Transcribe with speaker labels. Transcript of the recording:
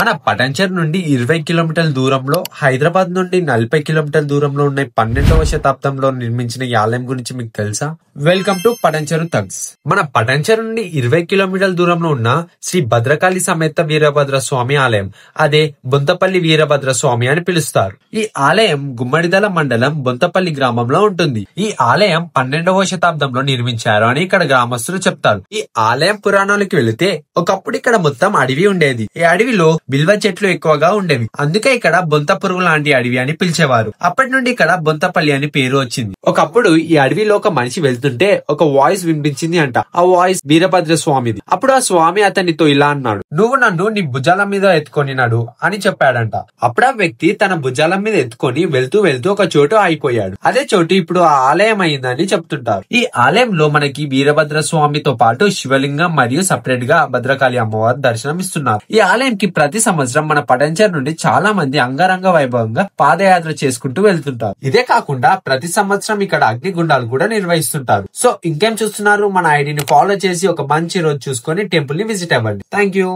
Speaker 1: మన పటాన్చెరు నుండి 20 కిలోమీటర్ల దూరంలో, హైదరాబాద్ నుండి 40 కిలోమీటర్ల దూరంలో ఉన్న 12వ శతాబ్దంలో నిర్మించిన ఈ ఆలయం గురించి మీకు తెలుసా? Welcome to Patancheru thugs. మన పటాన్చెరు నుండి 20 కిలోమీటర్ల దూరంలో ఉన్న శ్రీ భద్రకాళి సమేత వీరభద్ర స్వామి ఆలయం, అదే బొంతపల్లి వీరభద్ర స్వామి అని పిలుస్తారు. ఈ ఆలయం గుమ్మడిదల మండలం బొంతపల్లి గ్రామంలో ఉంటుంది. ఈ ఆలయం 12వ శతాబ్దంలో నిర్మించారు అని ఇక్కడ గ్రామస్తులు చెప్తారు. ఈ ఆలయం పురాణాలకు వెళితే ఒకప్పుడు ఇక్కడ మొత్తం అడవి ఉండేది. ఈ అడవిలో బిల్వ చెట్లు ఎక్కువగా ఉండేవి. అందుకే ఇక్కడ బొంత పురుగు లాంటి అడవి అని పిలిచేవారు. అప్పటి నుండి ఇక్కడ బొంతపల్లి అని పేరు వచ్చింది. ఒకప్పుడు ఈ అడవిలో ఒక మనిషి వెళ్తుంటే ఒక వాయిస్ వినిపించింది అంట. ఆ వాయిస్ వీరభద్ర స్వామిది. అప్పుడు ఆ స్వామి అతనితో ఇలా అన్నాడు, నువ్వు నన్ను నీ భుజాల మీద ఎత్తుకొని నడు అని చెప్పాడంట. అప్పుడు ఆ వ్యక్తి తన భుజాల మీద ఎత్తుకొని వెళ్తూ వెళ్తూ ఒక చోటు ఆగిపోయాడు. అదే చోటు ఇప్పుడు ఆ ఆలయం అయిందని చెప్తుంటారు. ఈ ఆలయంలో మనకి వీరభద్ర స్వామితో పాటు శివలింగం మరియు సపరేట్ గా భద్రకాళి అమ్మవారు దర్శనం ఇస్తున్నారు. ఈ ఆలయంకి ప్రతి సంవత్సరం మన పటాన్చెరు నుండి చాలా మంది అంగరంగ వైభవంగా పాదయాత్ర చేసుకుంటూ వెళ్తుంటారు. ఇదే కాకుండా ప్రతి సంవత్సరం ఇక్కడ అగ్నిగుండాలు కూడా నిర్వహిస్తుంటారు. సో ఇంకేం చూస్తున్నారు, మన ఐడిని ఫాలో చేసి ఒక మంచి రోజు చూసుకొని టెంపుల్ ని విజిట్ అవ్వండి. Thank you.